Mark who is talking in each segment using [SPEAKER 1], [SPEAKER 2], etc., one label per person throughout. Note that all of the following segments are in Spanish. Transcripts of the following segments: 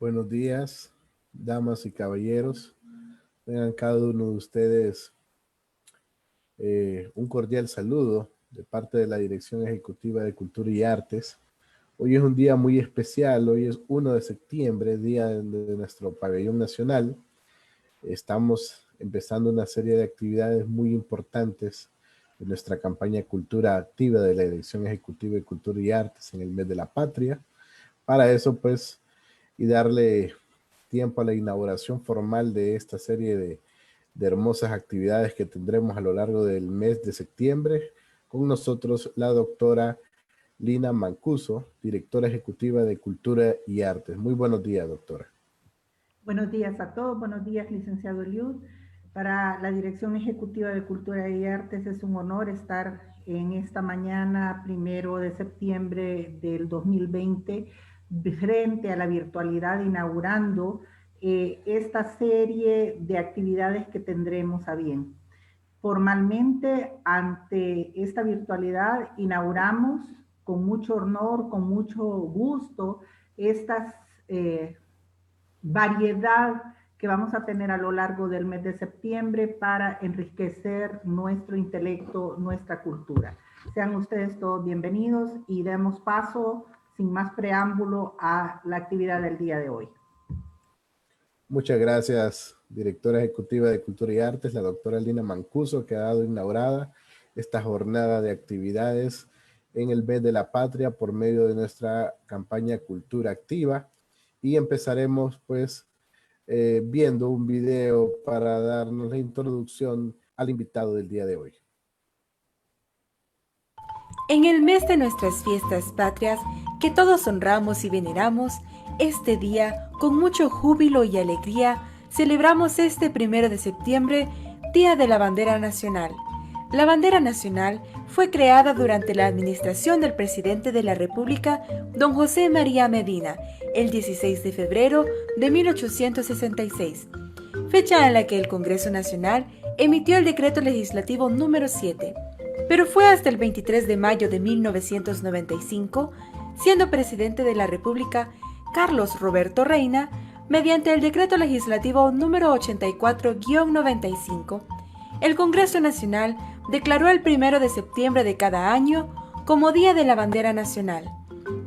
[SPEAKER 1] Buenos días, damas y caballeros. Tengan cada uno de ustedes un cordial saludo de parte de la Dirección Ejecutiva de Cultura y Artes. Hoy es un día muy especial, hoy es 1 de septiembre, día de nuestro pabellón nacional. Estamos empezando una serie de actividades muy importantes de nuestra campaña Cultura Activa de la Dirección Ejecutiva de Cultura y Artes en el mes de la Patria. Para eso, pues, y darle tiempo a la inauguración formal de esta serie de hermosas actividades que tendremos a lo largo del mes de septiembre. Con nosotros la doctora Lina Mancuso, directora ejecutiva de Cultura y Artes. Muy buenos días, doctora.
[SPEAKER 2] Buenos días a todos, buenos días, licenciado Eliud. Para la Dirección Ejecutiva de Cultura y Artes es un honor estar en esta mañana, 1 de septiembre del 2020, frente a la virtualidad, inaugurando esta serie de actividades que tendremos a bien. Formalmente, ante esta virtualidad, inauguramos con mucho honor, con mucho gusto, estas variedad que vamos a tener a lo largo del mes de septiembre para enriquecer nuestro intelecto, nuestra cultura. Sean ustedes todos bienvenidos y demos paso, sin más preámbulo, a la actividad del día de hoy.
[SPEAKER 1] Muchas gracias, directora ejecutiva de Cultura y Artes, la doctora Lina Mancuso, que ha dado inaugurada esta jornada de actividades en el mes de la Patria por medio de nuestra campaña Cultura Activa. Y empezaremos, pues, viendo un video para darnos la introducción al invitado del día de hoy.
[SPEAKER 3] En el mes de nuestras fiestas patrias, que todos honramos y veneramos, este día, con mucho júbilo y alegría, celebramos este 1 de septiembre, Día de la Bandera Nacional. La bandera nacional fue creada durante la administración del presidente de la República, don José María Medina, el 16 de febrero de 1866, fecha en la que el Congreso Nacional emitió el decreto legislativo número 7. Pero fue hasta el 23 de mayo de 1995, siendo presidente de la República Carlos Roberto Reina, mediante el decreto legislativo número 84-95, el Congreso Nacional declaró el 1 de septiembre de cada año como Día de la Bandera Nacional.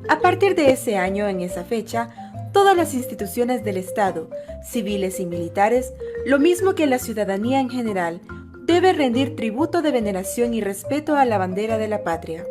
[SPEAKER 3] A partir de ese año, en esa fecha, todas las instituciones del Estado, civiles y militares, lo mismo que la ciudadanía en general, debe rendir tributo de veneración y respeto a la bandera de la patria.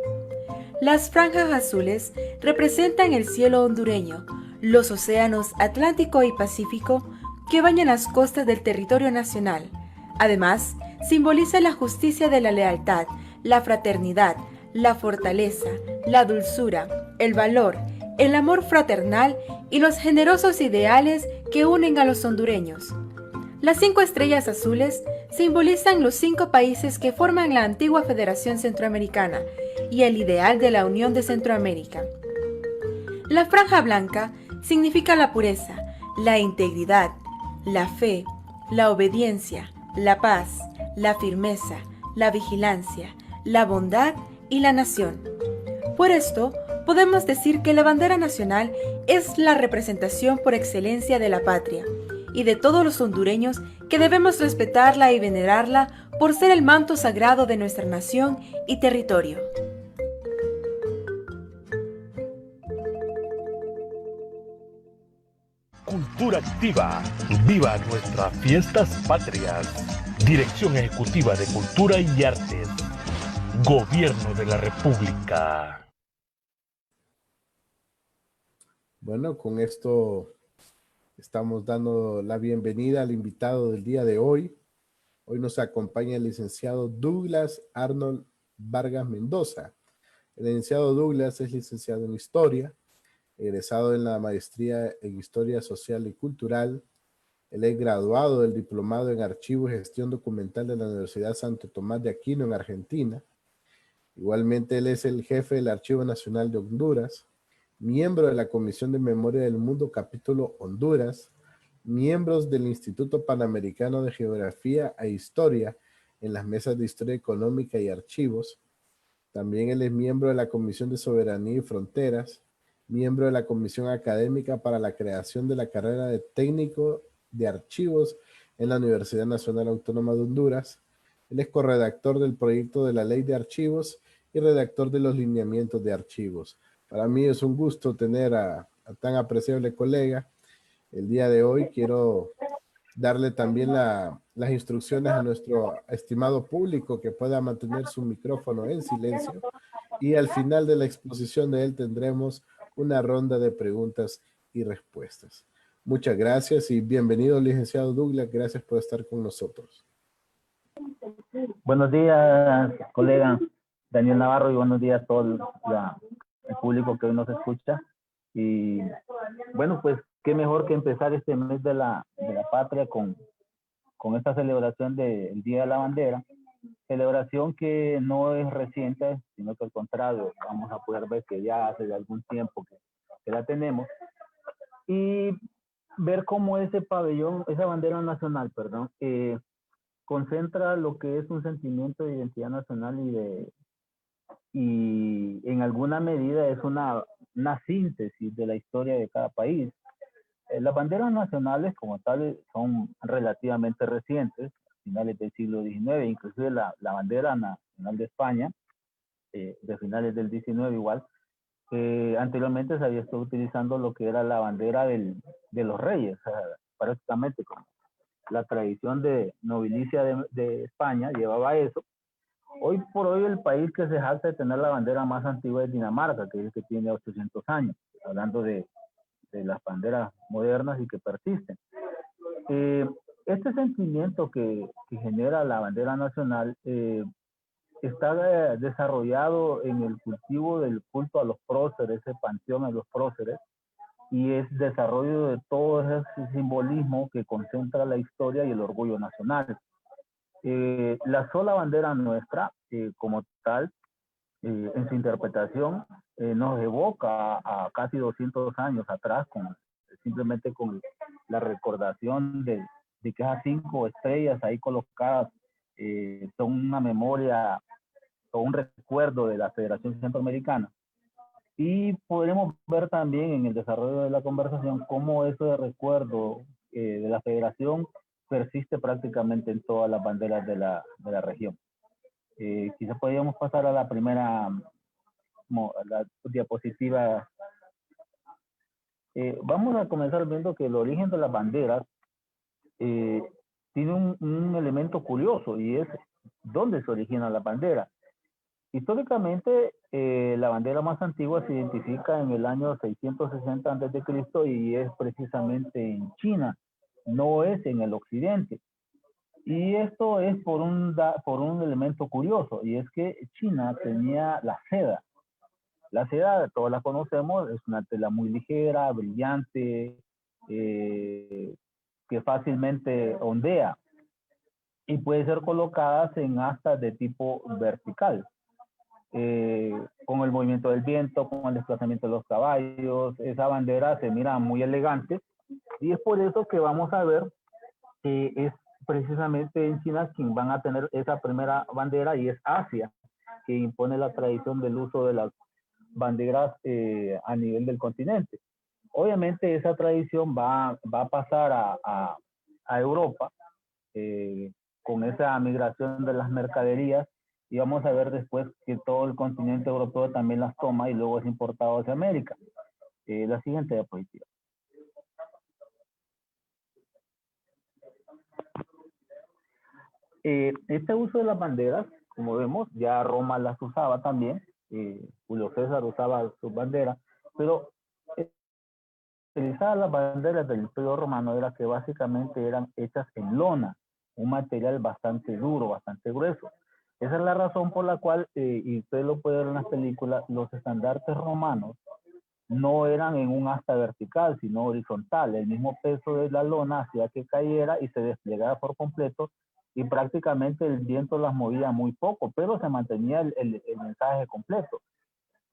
[SPEAKER 3] Las franjas azules representan el cielo hondureño, los océanos Atlántico y Pacífico que bañan las costas del territorio nacional. Además, simboliza la justicia de la lealtad, la fraternidad, la fortaleza, la dulzura, el valor, el amor fraternal y los generosos ideales que unen a los hondureños. Las 5 estrellas azules simbolizan los 5 países que forman la antigua Federación Centroamericana y el ideal de la Unión de Centroamérica. La franja blanca significa la pureza, la integridad, la fe, la obediencia, la paz, la firmeza, la vigilancia, la bondad y la nación. Por esto, podemos decir que la bandera nacional es la representación por excelencia de la patria y de todos los hondureños que debemos respetarla y venerarla por ser el manto sagrado de nuestra nación y territorio.
[SPEAKER 4] Cultura activa, viva nuestras fiestas patrias. Dirección Ejecutiva de Cultura y Artes. Gobierno de la República.
[SPEAKER 1] Bueno, con esto estamos dando la bienvenida al invitado del día de hoy. Hoy nos acompaña el licenciado Douglas Arnold Vargas Mendoza. El licenciado Douglas es licenciado en Historia, egresado en la maestría en Historia Social y Cultural. Él es graduado del Diplomado en Archivo y Gestión Documental de la Universidad Santo Tomás de Aquino en Argentina. Igualmente, él es el jefe del Archivo Nacional de Honduras, miembro de la Comisión de Memoria del Mundo, capítulo Honduras, miembros del Instituto Panamericano de Geografía e Historia en las mesas de Historia Económica y Archivos. También él es miembro de la Comisión de Soberanía y Fronteras, miembro de la Comisión Académica para la creación de la carrera de Técnico de Archivos en la Universidad Nacional Autónoma de Honduras. Él es corredactor del proyecto de la Ley de Archivos y redactor de los lineamientos de archivos. Para mí es un gusto tener a tan apreciable colega. El día de hoy quiero darle también las instrucciones a nuestro estimado público que pueda mantener su micrófono en silencio, y al final de la exposición de él tendremos una ronda de preguntas y respuestas. Muchas gracias y bienvenido, licenciado Douglas. Gracias por estar con nosotros.
[SPEAKER 5] Buenos días, colega Daniel Navarro, y buenos días a todo el público que hoy nos escucha. Y bueno, pues qué mejor que empezar este mes de la patria con esta celebración del Día de la Bandera, celebración que no es reciente, sino que al contrario, vamos a poder ver que ya hace algún tiempo que la tenemos, y ver cómo ese pabellón, esa bandera nacional, perdón, concentra lo que es un sentimiento de identidad nacional y en alguna medida es una síntesis de la historia de cada país. Las banderas nacionales como tales son relativamente recientes, finales del siglo XIX, inclusive la bandera nacional de España, de finales del XIX igual. Anteriormente se había estado utilizando lo que era la bandera de los reyes, prácticamente como la tradición de nobilicia de España llevaba eso. Hoy por hoy el país que se jacta de tener la bandera más antigua es Dinamarca, que es el que tiene 800 años, hablando de las banderas modernas y que persisten. Este sentimiento que genera la bandera nacional está desarrollado en el cultivo del culto a los próceres, ese panteón a los próceres, y es desarrollo de todo ese simbolismo que concentra la historia y el orgullo nacional. La sola bandera nuestra, como tal, en su interpretación, nos evoca a casi 200 años atrás, simplemente con la recordación de que esas 5 estrellas ahí colocadas son una memoria o un recuerdo de la Federación Centroamericana. Y podremos ver también en el desarrollo de la conversación cómo ese recuerdo de la federación persiste prácticamente en todas las banderas de la región. Quizás podríamos pasar a la primera a la diapositiva. Vamos a comenzar viendo que el origen de las banderas tiene un elemento curioso, y es dónde se origina la bandera. Históricamente, la bandera más antigua se identifica en el año 660 a.C. y es precisamente en China, no es en el occidente. Y esto es por un elemento curioso, y es que China tenía la seda. La seda, todos la conocemos, es una tela muy ligera, brillante, que fácilmente ondea y puede ser colocadas en astas de tipo vertical. Con el movimiento del viento, con el desplazamiento de los caballos, esa bandera se mira muy elegante, y es por eso que vamos a ver que es precisamente en China quien van a tener esa primera bandera, y es Asia, que impone la tradición del uso de las banderas a nivel del continente. Obviamente esa tradición va a pasar a Europa con esa migración de las mercaderías, y vamos a ver después que todo el continente europeo también las toma y luego es importado hacia América. La siguiente diapositiva. Este uso de las banderas, como vemos, ya Roma las usaba también, Julio César usaba sus banderas, pero utilizar las banderas del Imperio Romano era que básicamente eran hechas en lona, un material bastante duro, bastante grueso. Esa es la razón por la cual, y usted lo puede ver en las películas, los estandartes romanos no eran en un asta vertical, sino horizontal. El mismo peso de la lona hacía que cayera y se desplegara por completo, y prácticamente el viento las movía muy poco, pero se mantenía el mensaje completo.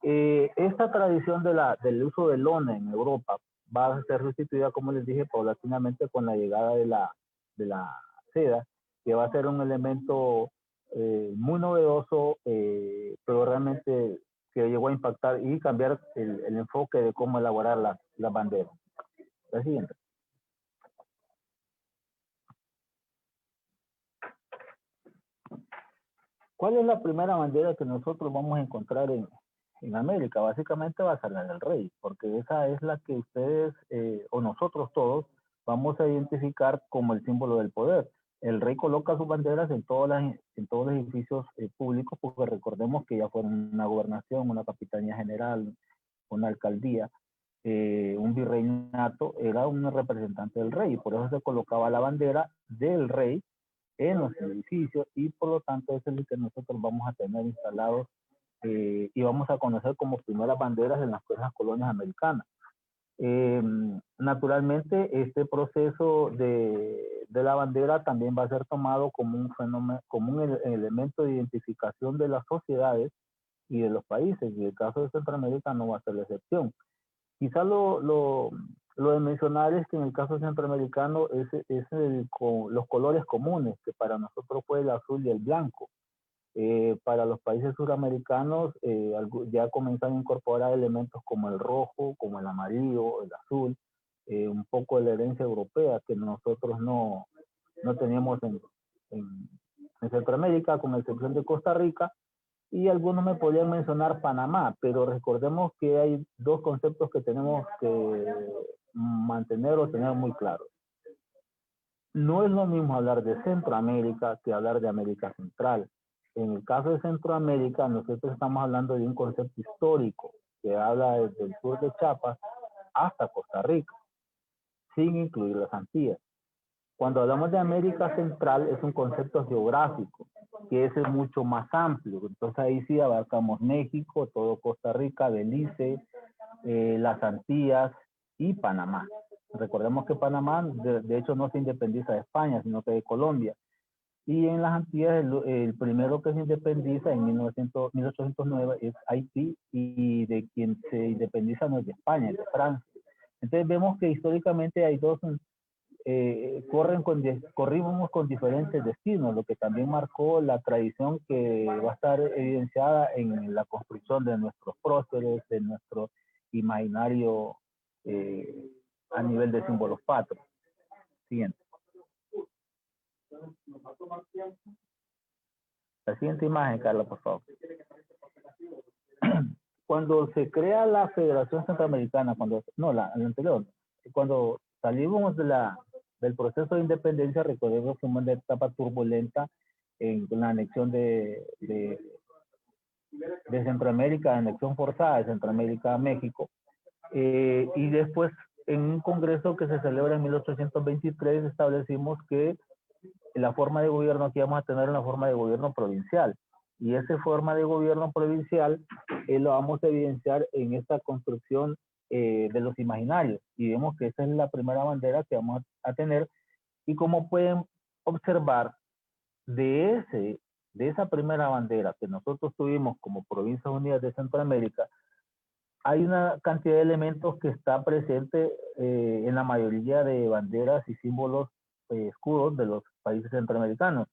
[SPEAKER 5] Esta tradición del uso de lona en Europa va a ser sustituida, como les dije, paulatinamente con la llegada de la seda, que va a ser un elemento muy novedoso, pero realmente que llegó a impactar y cambiar el enfoque de cómo elaborar la bandera. La siguiente. ¿Cuál es la primera bandera que nosotros vamos a encontrar en América? Básicamente va a ser la del rey, porque esa es la que ustedes o nosotros todos vamos a identificar como el símbolo del poder. El rey coloca sus banderas en todos los edificios públicos, porque recordemos que ya fueron una gobernación, una capitanía general, una alcaldía, un virreinato, era un representante del rey, y por eso se colocaba la bandera del rey en los edificios, y por lo tanto es el que nosotros vamos a tener instalados y vamos a conocer como primeras banderas en las primeras colonias americanas. Naturalmente este proceso de la bandera también va a ser tomado como un fenómeno, como un elemento de identificación de las sociedades y de los países, y el caso de Centroamérica no va a ser la excepción. Quizá lo de mencionar es que en el caso centroamericano con los colores comunes, que para nosotros fue el azul y el blanco. Para los países suramericanos ya comenzaron a incorporar elementos como el rojo, como el amarillo, el azul, un poco de la herencia europea que nosotros no teníamos en Centroamérica, con excepción de Costa Rica, y algunos me podrían mencionar Panamá, pero recordemos que hay dos conceptos que tenemos que mantener o tener muy claros. No es lo mismo hablar de Centroamérica que hablar de América Central. En el caso de Centroamérica, nosotros estamos hablando de un concepto histórico que habla desde el sur de Chiapas hasta Costa Rica, sin incluir las Antillas. Cuando hablamos de América Central es un concepto geográfico, que es mucho más amplio. Entonces ahí sí abarcamos México, todo Costa Rica, Belice, las Antillas y Panamá. Recordemos que Panamá, de hecho, no se independiza de España, sino que de Colombia. Y en las Antillas, el primero que se independiza en 1809 es Haití, y de quien se independiza no es de España, es de Francia. Entonces vemos que históricamente hay dos, corrimos con diferentes destinos, lo que también marcó la tradición que va a estar evidenciada en la construcción de nuestros próceres, de nuestro imaginario a nivel de símbolos patrios. Siguiente. La siguiente imagen, Carla, por favor. Cuando se crea la Federación Centroamericana, la anterior, cuando salimos del proceso de independencia, recordemos que fue una etapa turbulenta en la anexión de Centroamérica, anexión forzada de Centroamérica a México, y después en un congreso que se celebra en 1823 establecimos que la forma de gobierno que íbamos a tener una forma de gobierno provincial, y esa forma de gobierno provincial lo vamos a evidenciar en esta construcción de los imaginarios, y vemos que esa es la primera bandera que vamos a tener. Y como pueden observar, de esa primera bandera que nosotros tuvimos como Provincias Unidas de Centroamérica, hay una cantidad de elementos que está presente en la mayoría de banderas y símbolos, escudos de los países centroamericanos.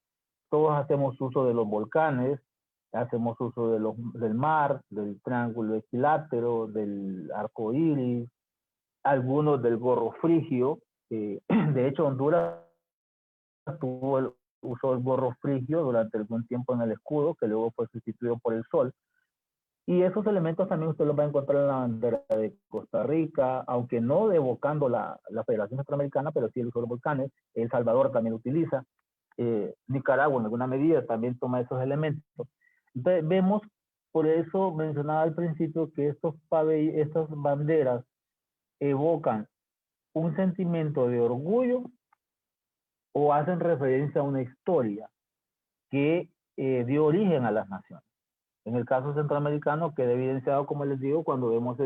[SPEAKER 5] Todos hacemos uso de los volcanes, hacemos uso del mar, del triángulo equilátero, del arco iris, algunos del gorro frigio. De hecho, Honduras tuvo el uso del gorro frigio durante algún tiempo en el escudo, que luego fue sustituido por el sol. Y esos elementos también usted los va a encontrar en la bandera de Costa Rica, aunque no evocando la Federación Centroamericana, pero sí el uso de los volcanes. El Salvador también lo utiliza. Nicaragua en alguna medida también toma esos elementos. Entonces vemos, por eso mencionaba al principio, que estas banderas evocan un sentimiento de orgullo o hacen referencia a una historia que dio origen a las naciones. En el caso centroamericano queda evidenciado, como les digo, cuando vemos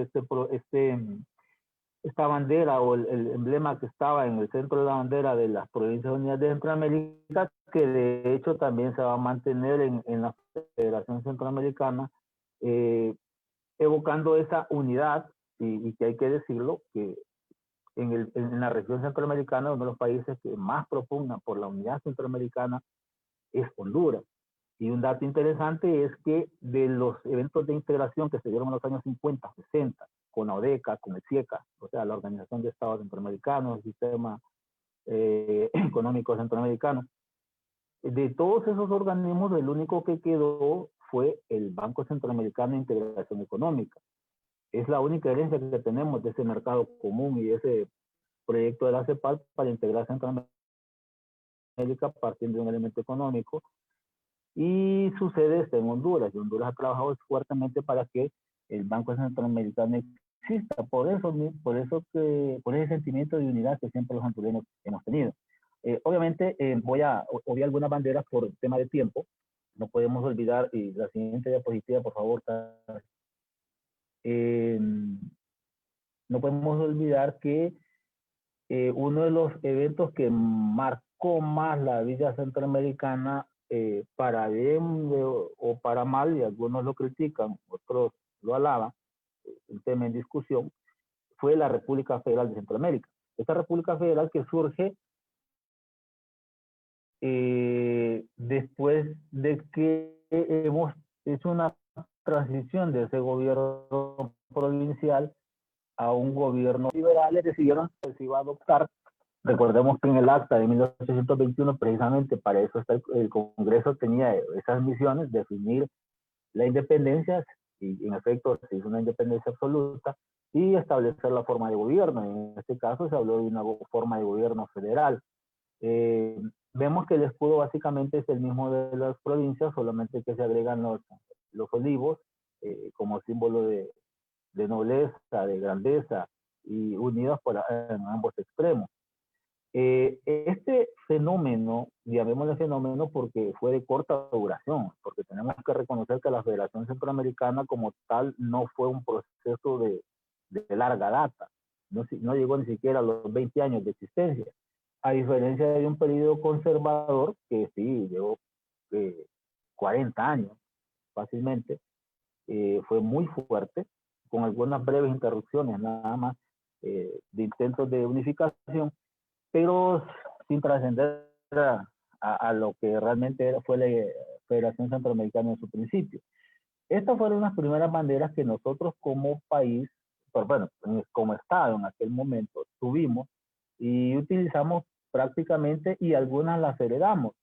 [SPEAKER 5] esta bandera o el emblema que estaba en el centro de la bandera de las Provincias Unidas de Centroamérica, que de hecho también se va a mantener en la Federación Centroamericana, evocando esa unidad, y que hay que decirlo, que en la región centroamericana, uno de los países que más propugna por la unidad centroamericana es Honduras. Y un dato interesante es que de los eventos de integración que se dieron en los años 50, 60, con la ODECA, con el CIECA, o sea, la Organización de Estados Centroamericanos, el Sistema Económico Centroamericano, de todos esos organismos, el único que quedó fue el Banco Centroamericano de Integración Económica. Es la única herencia que tenemos de ese mercado común y de ese proyecto de la CEPAL para integrar Centroamérica partiendo de un elemento económico. Y su sede está en Honduras, y Honduras ha trabajado fuertemente para que el Banco Centroamericano exista, por ese sentimiento de unidad que siempre los hondureños hemos tenido. Obviamente voy a obviar algunas banderas por tema de tiempo. No podemos olvidar, y la siguiente diapositiva, por favor. No podemos olvidar que uno de los eventos que marcó más la vida centroamericana, para bien o para mal, y algunos lo critican, otros lo alaban, un tema en discusión, fue la República Federal de Centroamérica. Esta República Federal que surge después de que hemos hecho una transición de ese gobierno provincial a un gobierno liberal, decidieron que se iba a adoptar. Recordemos que en el acta de 1821, precisamente para eso el Congreso tenía esas misiones, definir la independencia, y en efecto se hizo una independencia absoluta, y establecer la forma de gobierno. En este caso se habló de una forma de gobierno federal. Vemos que el escudo básicamente es el mismo de las provincias, solamente que se agregan los olivos como símbolo de nobleza, de grandeza, y unidos en ambos extremos. Este fenómeno, llamémosle fenómeno porque fue de corta duración, porque tenemos que reconocer que la Federación Centroamericana como tal no fue un proceso de larga data, no llegó ni siquiera a los 20 años de existencia, a diferencia de un periodo conservador que sí llegó 40 años fácilmente, fue muy fuerte, con algunas breves interrupciones nada más de intentos de unificación, pero sin trascender a lo que realmente fue la Federación Centroamericana en su principio. Estas fueron las primeras banderas que nosotros como país, pues bueno, como Estado en aquel momento, tuvimos y utilizamos prácticamente, y algunas las heredamos.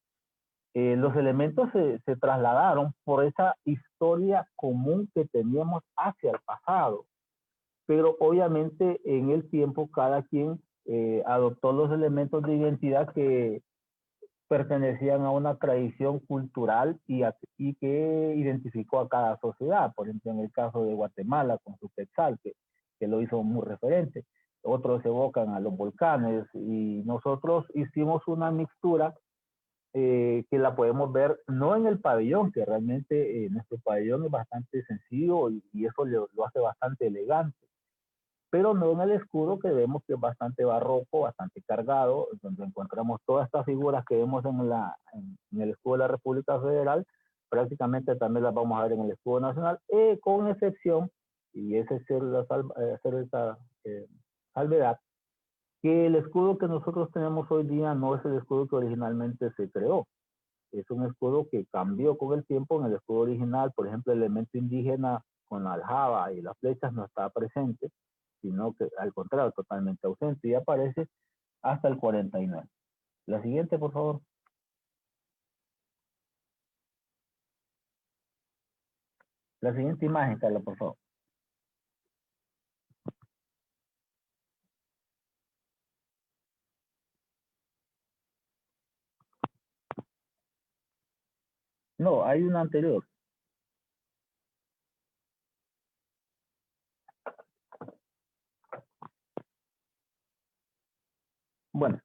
[SPEAKER 5] Los elementos se trasladaron por esa historia común que teníamos hacia el pasado, pero obviamente en el tiempo cada quien adoptó los elementos de identidad que pertenecían a una tradición cultural y que identificó a cada sociedad. Por ejemplo, en el caso de Guatemala con su Quetzal, que lo hizo muy referente. Otros evocan a los volcanes y nosotros hicimos una mixtura que la podemos ver no en el pabellón, que realmente nuestro pabellón es bastante sencillo y eso lo hace bastante elegante, pero no en el escudo, que vemos que es bastante barroco, bastante cargado, donde encontramos todas estas figuras que vemos en el escudo de la República Federal, prácticamente también las vamos a ver en el escudo nacional, con excepción, y ese es hacer esa salvedad, que el escudo que nosotros tenemos hoy día no es el escudo que originalmente se creó. Es un escudo que cambió con el tiempo. En el escudo original, por ejemplo, el elemento indígena con la aljaba y las flechas no está presente, sino que al contrario, totalmente ausente, y aparece hasta el 49. La siguiente, por favor. La siguiente imagen, Carla, por favor. No, hay una anterior. Bueno,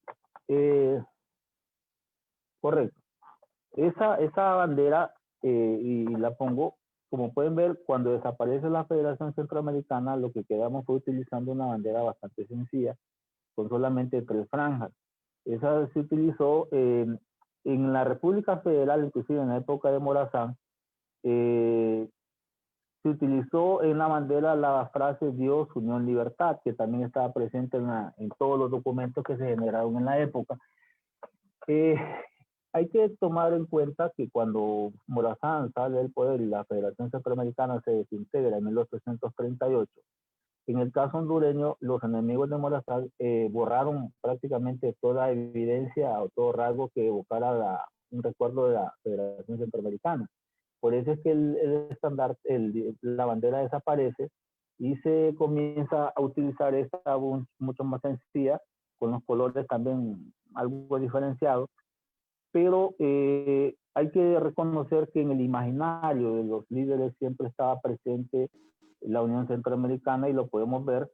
[SPEAKER 5] correcto. Esa bandera, y la pongo, como pueden ver, cuando desaparece la Federación Centroamericana, lo que quedamos fue utilizando una bandera bastante sencilla, con solamente 3 franjas. Esa se utilizó en la República Federal, inclusive en la época de Morazán, se utilizó en la bandera la frase Dios, Unión, Libertad, que también estaba presente en todos los documentos que se generaron en la época. Hay que tomar en cuenta que cuando Morazán sale del poder y la Federación Centroamericana se desintegra en 1838, en el caso hondureño, los enemigos de Morazán borraron prácticamente toda evidencia o todo rasgo que evocara un recuerdo de la Federación Centroamericana. Por eso es que el estandarte, la bandera desaparece y se comienza a utilizar esta mucho más sencilla, con los colores también algo diferenciados, pero hay que reconocer que en el imaginario de los líderes siempre estaba presente la Unión Centroamericana y lo podemos ver.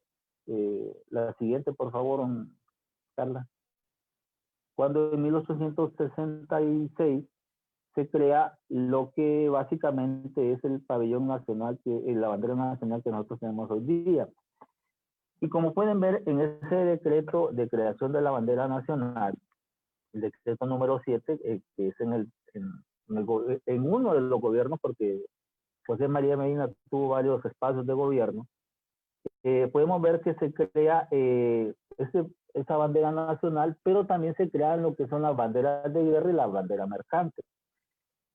[SPEAKER 5] La siguiente, por favor, Carla. Cuando en 1866 se crea lo que básicamente es el pabellón nacional, la bandera nacional que nosotros tenemos hoy día. Y como pueden ver en ese decreto de creación de la bandera nacional, el decreto número 7, que es en uno de los gobiernos, porque José María Medina tuvo varios espacios de gobierno, podemos ver que se crea esa bandera nacional, pero también se crean lo que son las banderas de guerra y la bandera mercante.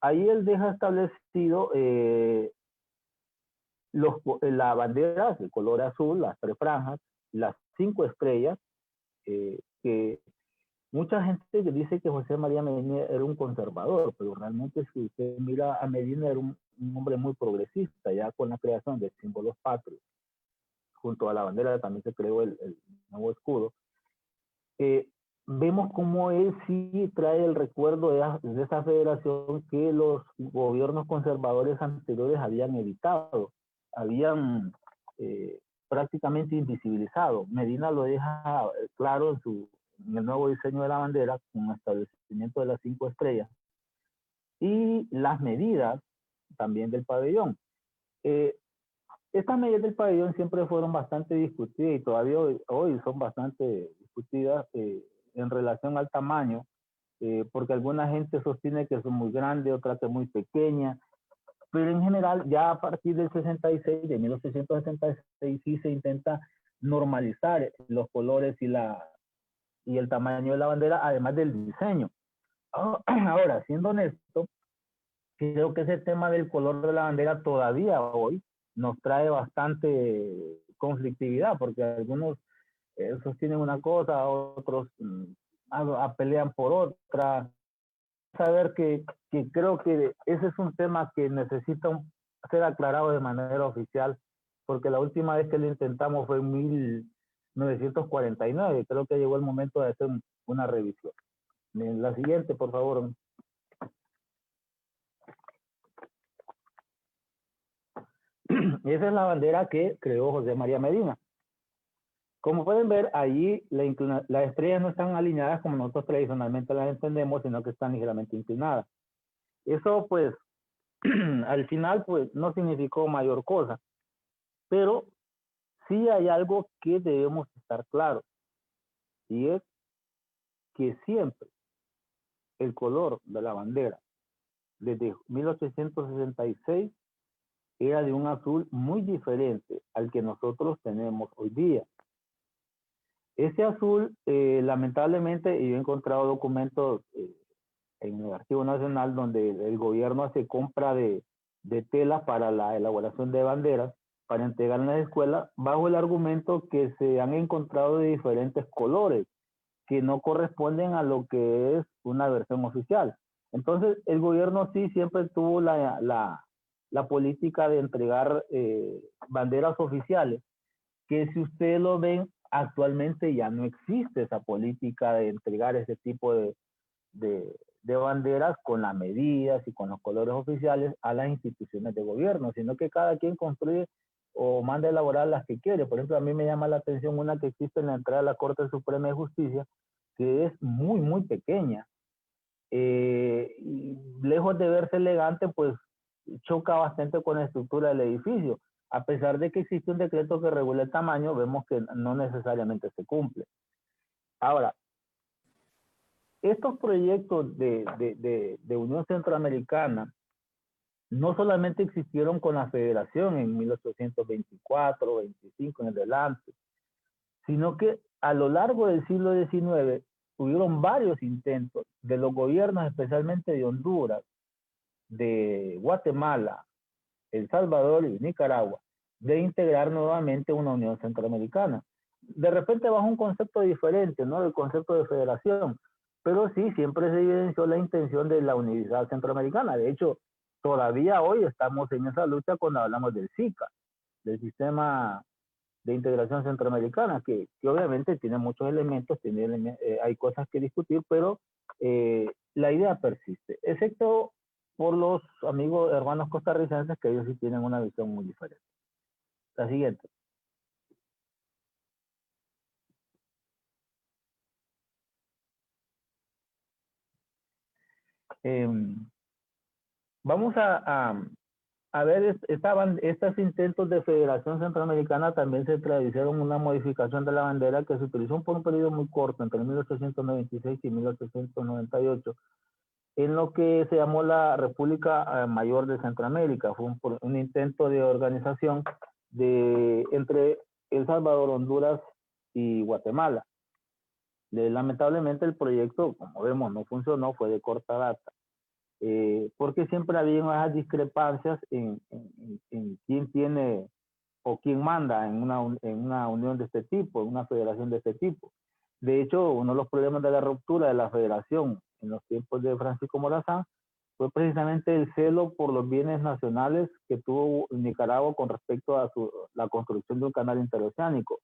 [SPEAKER 5] Ahí él deja establecido la bandera de color azul, las 3 franjas, las 5 estrellas, que mucha gente dice que José María Medina era un conservador, pero realmente si usted mira a Medina era un hombre muy progresista, ya con la creación de símbolos patrios. Junto a la bandera también se creó el nuevo escudo. Vemos cómo él sí trae el recuerdo de esa federación que los gobiernos conservadores anteriores habían evitado, habían prácticamente invisibilizado. Medina lo deja claro en el nuevo diseño de la bandera, con el establecimiento de las 5 estrellas, y las medidas también del pabellón. Estas medidas del pabellón siempre fueron bastante discutidas y todavía hoy son bastante discutidas en relación al tamaño, porque alguna gente sostiene que son muy grandes, otra que muy pequeñas, pero en general ya a partir del 66, de 1866, sí se intenta normalizar los colores y el tamaño de la bandera, además del diseño. Ahora, siendo honesto, creo que ese tema del color de la bandera todavía hoy nos trae bastante conflictividad, porque algunos sostienen una cosa, otros pelean por otra. Saber que creo que ese es un tema que necesita ser aclarado de manera oficial, porque la última vez que lo intentamos fue en 1949. Creo que llegó el momento de hacer una revisión. La siguiente, por favor. Esa es la bandera que creó José María Medina. Como pueden ver, allí las estrellas no están alineadas como nosotros tradicionalmente las entendemos, sino que están ligeramente inclinadas. Eso, pues, al final, pues, no significó mayor cosa. Pero sí hay algo que debemos estar claros, y es que siempre el color de la bandera, desde 1866, era de un azul muy diferente al que nosotros tenemos hoy día. Ese azul, lamentablemente, y yo he encontrado documentos en el Archivo Nacional donde el gobierno hace compra de tela para la elaboración de banderas para entregar en las escuelas, bajo el argumento que se han encontrado de diferentes colores que no corresponden a lo que es una versión oficial. Entonces, el gobierno sí siempre tuvo la política de entregar banderas oficiales, que si ustedes lo ven, actualmente ya no existe esa política de entregar ese tipo de banderas con las medidas y con los colores oficiales a las instituciones de gobierno, sino que cada quien construye o manda a elaborar las que quiere. Por ejemplo, a mí me llama la atención una que existe en la entrada de la Corte Suprema de Justicia, que es muy, muy pequeña. Y lejos de verse elegante, pues choca bastante con la estructura del edificio. A pesar de que existe un decreto que regula el tamaño, vemos que no necesariamente se cumple. Ahora, estos proyectos de Unión Centroamericana no solamente existieron con la Federación en 1824, 25 en adelante, sino que a lo largo del siglo XIX hubieron varios intentos de los gobiernos, especialmente de Honduras, de Guatemala, El Salvador y Nicaragua, de integrar nuevamente una Unión Centroamericana. De repente bajo un concepto diferente, ¿no? El concepto de federación, pero sí, siempre se evidenció la intención de la unidad centroamericana. De hecho, todavía hoy estamos en esa lucha cuando hablamos del SICA, del Sistema de Integración Centroamericana, que obviamente tiene muchos elementos, hay cosas que discutir, pero la idea persiste, excepto por los amigos hermanos costarricenses, que ellos sí tienen una visión muy diferente. La siguiente. Vamos a ver, estos intentos de Federación Centroamericana también se tradujeron una modificación de la bandera que se utilizó por un periodo muy corto, entre 1896 y 1898, en lo que se llamó la República Mayor de Centroamérica. Fue un intento de organización entre El Salvador, Honduras y Guatemala. Lamentablemente el proyecto, como vemos, no funcionó, fue de corta data. Porque siempre había esas discrepancias en quién tiene o quién manda en una unión de este tipo, en una federación de este tipo. De hecho, uno de los problemas de la ruptura de la federación en los tiempos de Francisco Morazán fue precisamente el celo por los bienes nacionales que tuvo Nicaragua con respecto a la construcción de un canal interoceánico.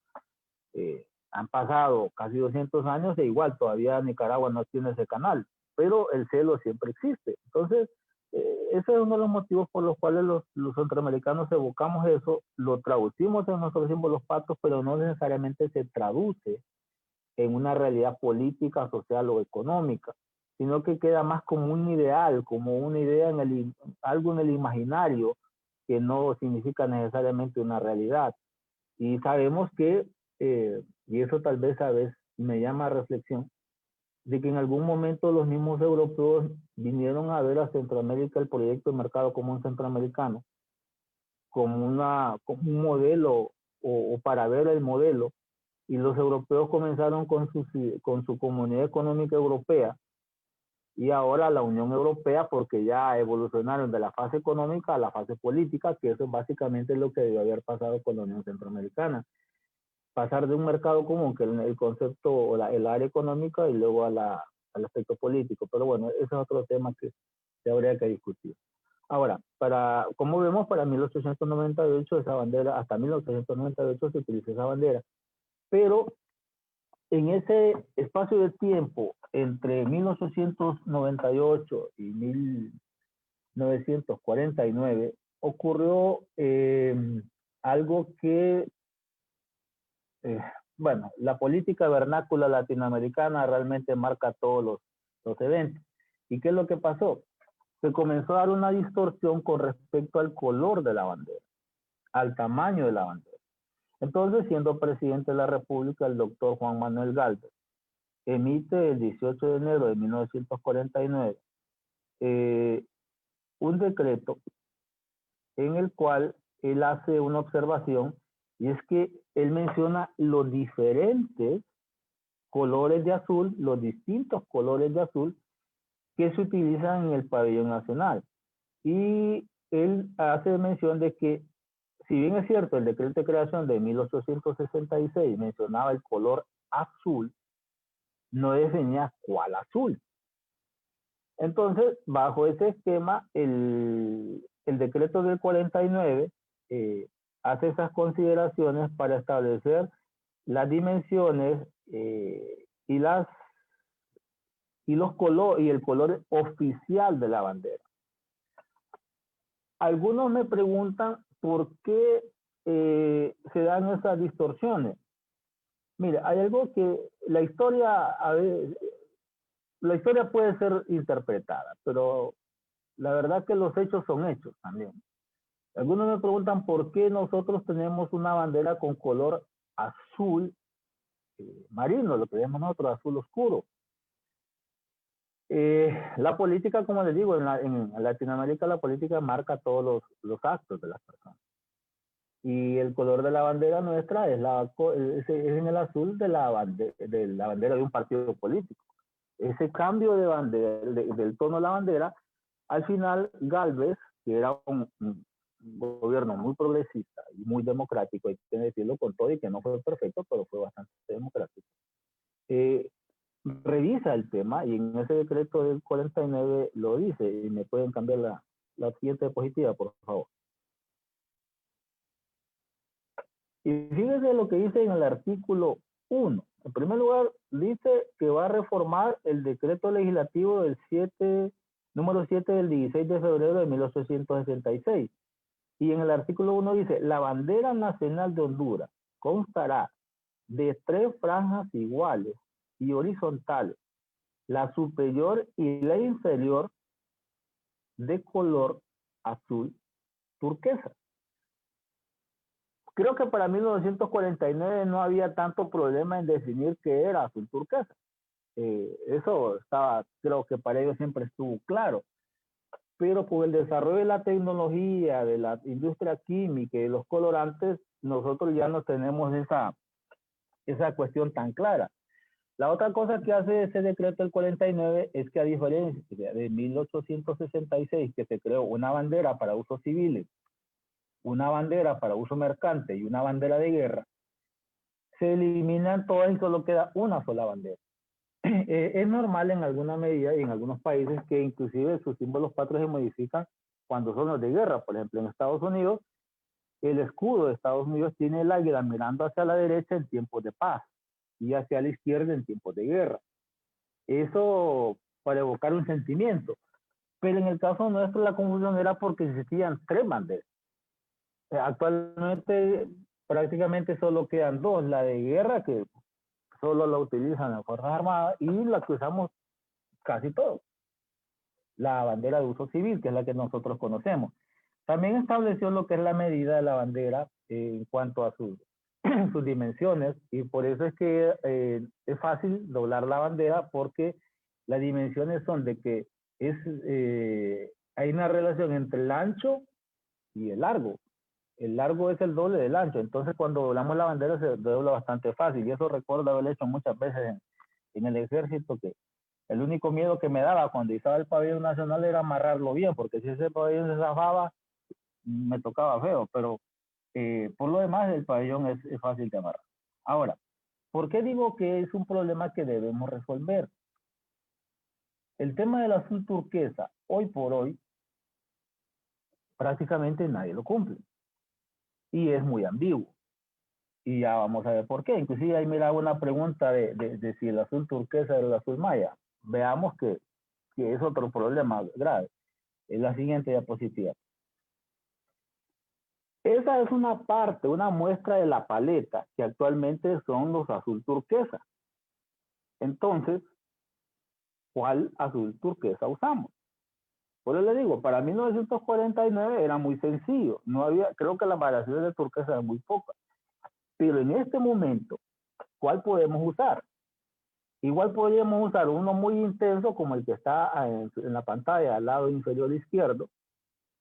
[SPEAKER 5] Han pasado casi 200 años e igual todavía Nicaragua no tiene ese canal, pero el celo siempre existe. Entonces, ese es uno de los motivos por los cuales los centroamericanos evocamos eso, lo traducimos en nuestros símbolos patrios, pero no necesariamente se traduce en una realidad política, social o económica, sino que queda más como un ideal, como una idea algo en el imaginario que no significa necesariamente una realidad. Y sabemos que, y eso tal vez a veces me llama a reflexión, de que en algún momento los mismos europeos vinieron a ver a Centroamérica el proyecto de mercado común centroamericano como un modelo o para ver el modelo, y los europeos comenzaron con su Comunidad Económica Europea y ahora la Unión Europea, porque ya evolucionaron de la fase económica a la fase política, que eso es básicamente lo que debió haber pasado con la Unión Centroamericana. Pasar de un mercado común, que es el concepto o el área económica, y luego al aspecto político. Pero bueno, ese es otro tema que habría que discutir. Ahora, como vemos, para 1898 esa bandera, hasta 1898 se utilizó esa bandera, pero en ese espacio de tiempo entre 1898 y 1949 ocurrió algo que, bueno, la política vernácula latinoamericana realmente marca todos los eventos. ¿Y qué es lo que pasó? Se comenzó a dar una distorsión con respecto al color de la bandera, al tamaño de la bandera. Entonces, siendo presidente de la República, el doctor Juan Manuel Gálvez emite el 18 de enero de 1949 un decreto en el cual él hace una observación, y es que él menciona los diferentes colores de azul, los distintos colores de azul que se utilizan en el pabellón nacional. Y él hace mención de que, si bien es cierto, el decreto de creación de 1866 mencionaba el color azul, no definía cuál azul. Entonces, bajo ese esquema, el decreto del 49 hace esas consideraciones para establecer las dimensiones y el color oficial de la bandera. Algunos me preguntan por qué se dan esas distorsiones. Mire, hay algo que la historia puede ser interpretada, pero la verdad que los hechos son hechos también. Algunos me preguntan por qué nosotros tenemos una bandera con color azul marino, lo que llamamos nosotros azul oscuro. La política, como les digo, en Latinoamérica la política marca todos los actos de las personas. Y el color de la bandera nuestra es en el azul de la bandera de un partido político. Ese cambio de bandera, del tono de la bandera, al final Gálvez, que era un gobierno muy progresista y muy democrático, hay que decirlo con todo, y que no fue perfecto, pero fue bastante democrático, revisa el tema, y en ese decreto del 49 lo dice, y me pueden cambiar la siguiente diapositiva, por favor. Y fíjense lo que dice en el artículo 1. En primer lugar, dice que va a reformar el decreto legislativo número 7 del 16 de febrero de 1866. Y en el artículo 1 dice, la bandera nacional de Honduras constará de 3 franjas iguales y horizontales, la superior y la inferior de color azul turquesa. Creo que para 1949 no había tanto problema en definir qué era azul turquesa. Eso creo que para ellos siempre estuvo claro. Pero con el desarrollo de la tecnología, de la industria química y de los colorantes, nosotros ya no tenemos esa cuestión tan clara. La otra cosa que hace ese decreto del 49 es que, a diferencia de 1866, que se creó una bandera para usos civiles, una bandera para uso mercante y una bandera de guerra, se eliminan todas y solo queda una sola bandera. Es normal en alguna medida y en algunos países que inclusive sus símbolos patrios se modifican cuando son los de guerra. Por ejemplo, en Estados Unidos, el escudo de Estados Unidos tiene el águila mirando hacia la derecha en tiempos de paz y hacia la izquierda en tiempos de guerra. Eso para evocar un sentimiento. Pero en el caso nuestro la confusión era porque existían 3 banderas. Actualmente prácticamente solo quedan 2, la de guerra, que solo la utilizan las Fuerzas Armadas y la que usamos casi todos, la bandera de uso civil, que es la que nosotros conocemos. También estableció lo que es la medida de la bandera en cuanto a sus dimensiones, y por eso es que es fácil doblar la bandera, porque las dimensiones son de que hay una relación entre el ancho y el largo. El largo es el doble del ancho, entonces cuando doblamos la bandera se dobla bastante fácil, y eso recuerdo haberlo hecho muchas veces en el ejército, que el único miedo que me daba cuando izaba el pabellón nacional era amarrarlo bien, porque si ese pabellón se zafaba, me tocaba feo, pero por lo demás el pabellón es fácil de amarrar. Ahora, ¿por qué digo que es un problema que debemos resolver? El tema del azul turquesa, hoy por hoy, prácticamente nadie lo cumple. Y es muy ambiguo. Y ya vamos a ver por qué. Inclusive ahí me da una pregunta de si el azul turquesa es el azul maya. Veamos que es otro problema grave. Es la siguiente diapositiva. Esa es una parte, una muestra de la paleta que actualmente son los azul turquesa. Entonces, ¿cuál azul turquesa usamos? Por eso le digo, para 1949 era muy sencillo. No había, creo que las variaciones de turquesa eran muy pocas. Pero en este momento, ¿cuál podemos usar? Igual podríamos usar uno muy intenso como el que está en la pantalla al lado inferior izquierdo,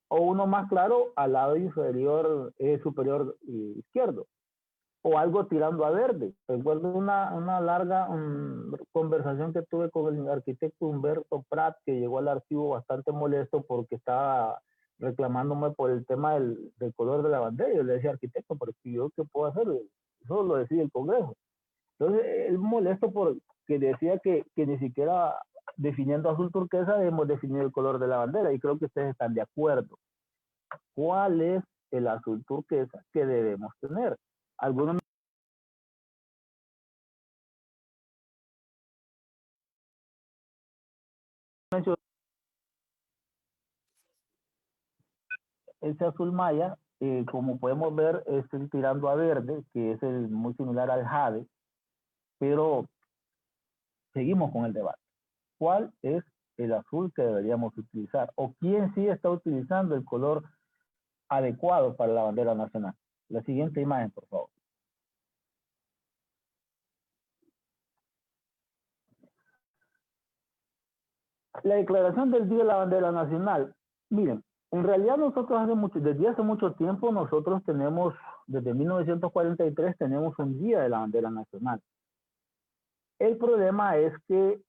[SPEAKER 5] o uno más claro al lado inferior superior izquierdo, o algo tirando a verde. Recuerdo una larga conversación que tuve con el arquitecto Humberto Prat, que llegó al archivo bastante molesto porque estaba reclamándome por el tema del color de la bandera. Yo le decía, arquitecto, pero yo qué puedo hacer, eso lo decide el Congreso. Entonces él molesto porque decía que ni siquiera definiendo azul turquesa debemos definir el color de la bandera, y creo que ustedes están de acuerdo. ¿Cuál es el azul turquesa que debemos tener? Algunos mencionan ese azul maya, como podemos ver, es el tirando a verde, que es el muy similar al jade, pero seguimos con el debate. ¿Cuál es el azul que deberíamos utilizar? ¿O quién sí está utilizando el color adecuado para la bandera nacional? La siguiente imagen, por favor. La declaración del Día de la Bandera Nacional. Miren, en realidad nosotros desde hace mucho tiempo nosotros tenemos, desde 1943 tenemos un Día de la Bandera Nacional. El problema es que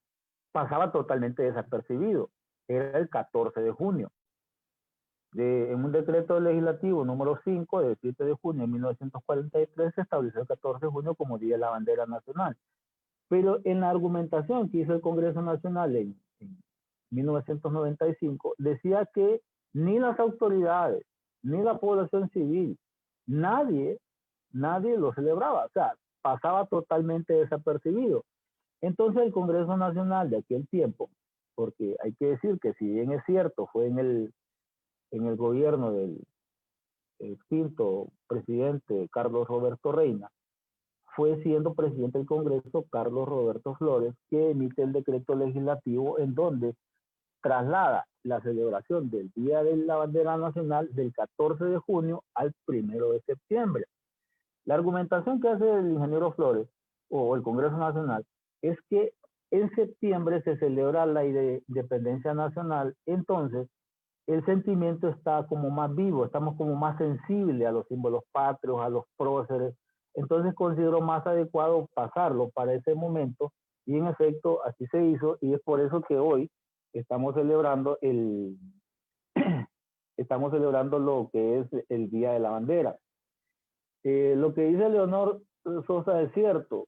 [SPEAKER 5] pasaba totalmente desapercibido. Era el 14 de junio. En un decreto legislativo número 5 del 7 de junio de 1943 se estableció el 14 de junio como Día de la Bandera Nacional. Pero en la argumentación que hizo el Congreso Nacional en 1995, decía que ni las autoridades, ni la población civil, nadie lo celebraba. O sea, pasaba totalmente desapercibido. Entonces el Congreso Nacional de aquel tiempo, porque hay que decir que si bien es cierto, fue en el gobierno del extinto presidente Carlos Roberto Reina, fue siendo presidente del Congreso Carlos Roberto Flores, que emite el decreto legislativo en donde traslada la celebración del Día de la Bandera Nacional del 14 de junio al 1 de septiembre. La argumentación que hace el ingeniero Flores o el Congreso Nacional es que en septiembre se celebra la independencia nacional, entonces el sentimiento está como más vivo, estamos como más sensibles a los símbolos patrios, a los próceres, entonces considero más adecuado pasarlo para ese momento, y en efecto así se hizo, y es por eso que hoy estamos celebrando lo que es el Día de la Bandera. Lo que dice Leonor Sosa es cierto,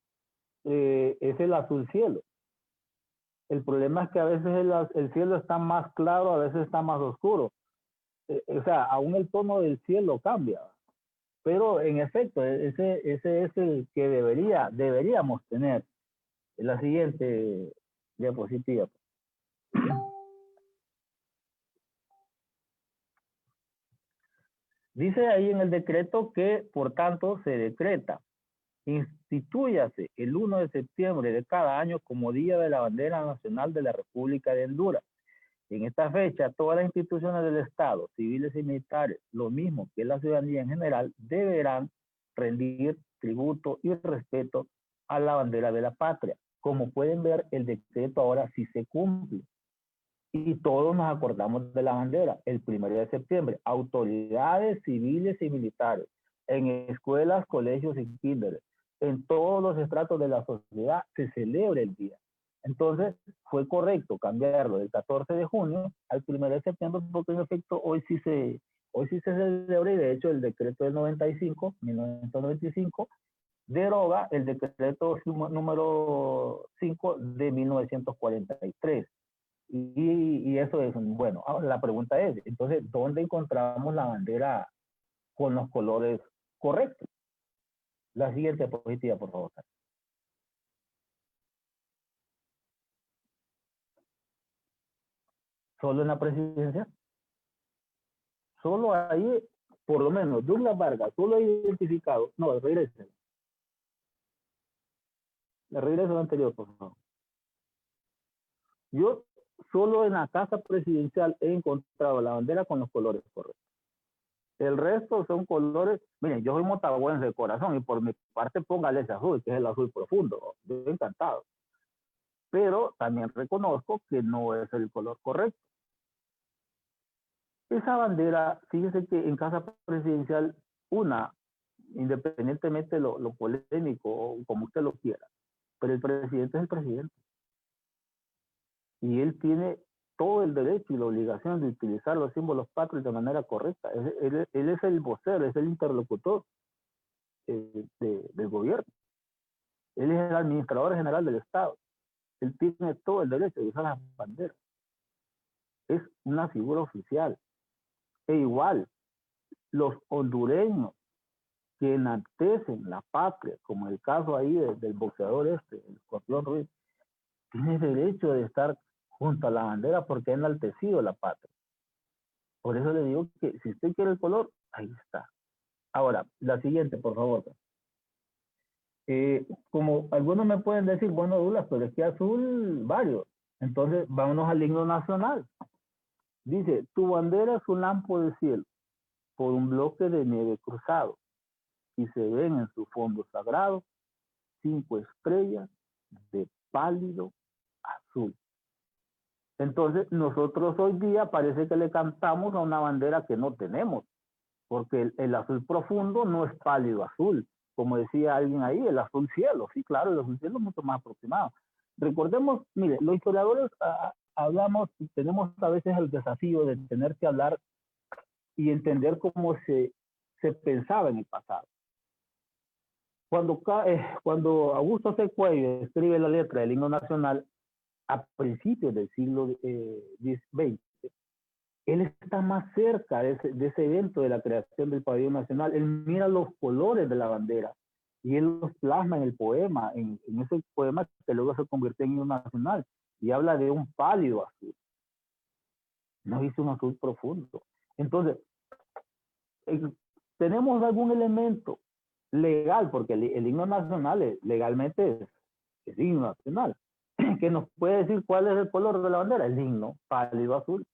[SPEAKER 5] es el azul cielo. El problema es que a veces el cielo está más claro, a veces está más oscuro. O sea, aún el tono del cielo cambia. Pero en efecto, ese es el que deberíamos tener. En la siguiente diapositiva. Dice ahí en el decreto que, por tanto, se decreta Institúyase el 1 de septiembre de cada año como Día de la Bandera Nacional de la República de Honduras. En esta fecha, todas las instituciones del Estado, civiles y militares, lo mismo que la ciudadanía en general, deberán rendir tributo y respeto a la bandera de la patria. Como pueden ver, el decreto ahora sí se cumple. Y todos nos acordamos de la bandera el 1 de septiembre. Autoridades civiles y militares, en escuelas, colegios y kinder, en todos los estratos de la sociedad se celebra el día. Entonces, fue correcto cambiarlo del 14 de junio al 1 de septiembre, porque en efecto hoy sí se celebra, y de hecho el decreto del 1995, deroga el decreto número 5 de 1943. Y eso es, bueno, ahora la pregunta es, entonces, ¿dónde encontramos la bandera con los colores correctos? La siguiente diapositiva, por favor. ¿Solo en la presidencia? Solo ahí, por lo menos, Douglas Vargas, solo hay identificado. No, regrese. Le regreso al anterior, por favor. Yo solo en la casa presidencial he encontrado la bandera con los colores correctos. El resto son colores, miren, yo soy motagüense de corazón y por mi parte póngale ese azul, que es el azul profundo. Yo encantado. Pero también reconozco que no es el color correcto. Esa bandera, fíjese que en casa presidencial, independientemente de lo polémico, o como usted lo quiera, pero el presidente es el presidente. Y él tiene todo el derecho y la obligación de utilizar los símbolos patrios de manera correcta. Él es el vocero, es el interlocutor del gobierno. Él es el administrador general del Estado. Él tiene todo el derecho de usar las banderas. Es una figura oficial. E igual, los hondureños que enaltecen la patria, como el caso ahí del boxeador el Escorpión Ruiz, tiene derecho de estar junto a la bandera porque ha enaltecido la patria. Por eso le digo que si usted quiere el color, ahí está. Ahora, la siguiente, por favor. Como algunos me pueden decir, bueno, Douglas, pero es que azul, varios. Entonces, vámonos al himno nacional. Dice, tu bandera es un lampo de cielo por un bloque de nieve cruzado y se ven en su fondo sagrado 5 estrellas de pálido azul. Entonces, nosotros hoy día parece que le cantamos a una bandera que no tenemos, porque el azul profundo no es pálido azul, como decía alguien ahí, el azul cielo. Sí, claro, el azul cielo es mucho más aproximado. Recordemos, mire, los historiadores hablamos, tenemos a veces el desafío de tener que hablar y entender cómo se pensaba en el pasado. Cuando Augusto C. Cuello escribe la letra del himno nacional a principios del siglo XX, él está más cerca de ese evento de la creación del pabellón nacional. Él mira los colores de la bandera y él los plasma en el poema, en ese poema que luego se convirtió en himno nacional, y habla de un pálido azul. No dice un azul profundo. Entonces, tenemos algún elemento legal, porque el himno nacional legalmente es himno nacional, que nos puede decir cuál es el color de la bandera. El himno pálido azul.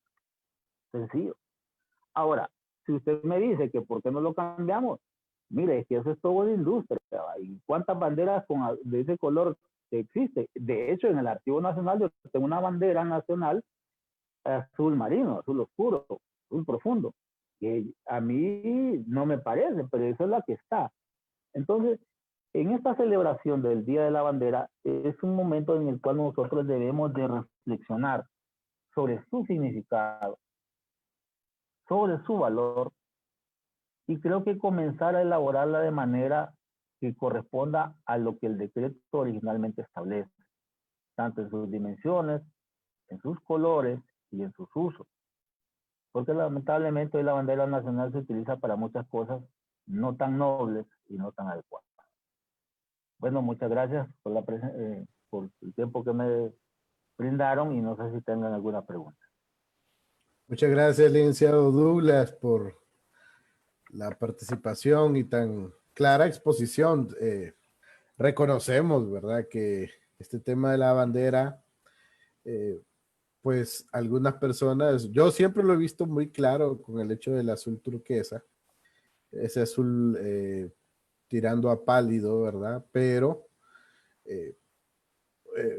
[SPEAKER 5] Sencillo. Ahora, si usted me dice que por qué no lo cambiamos, mire, es que eso es todo de industria. ¿Y cuántas banderas de ese color existe? De hecho, en el Archivo Nacional yo tengo una bandera nacional azul marino, azul oscuro, azul profundo, que a mí no me parece, pero esa es la que está. Entonces, en esta celebración del Día de la Bandera es un momento en el cual nosotros debemos de reflexionar sobre su significado, sobre su valor, y creo que comenzar a elaborarla de manera que corresponda a lo que el decreto originalmente establece, tanto en sus dimensiones, en sus colores y en sus usos. Porque lamentablemente hoy la bandera nacional se utiliza para muchas cosas no tan nobles y no tan adecuadas. Bueno, muchas gracias por el tiempo que me brindaron y no sé si tengan alguna pregunta.
[SPEAKER 1] Muchas gracias, licenciado Douglas, por la participación y tan clara exposición. reconocemos, ¿verdad? Que este tema de la bandera, pues algunas personas, yo siempre lo he visto muy claro con el hecho del azul turquesa, ese azul tirando a pálido, ¿verdad? Pero eh,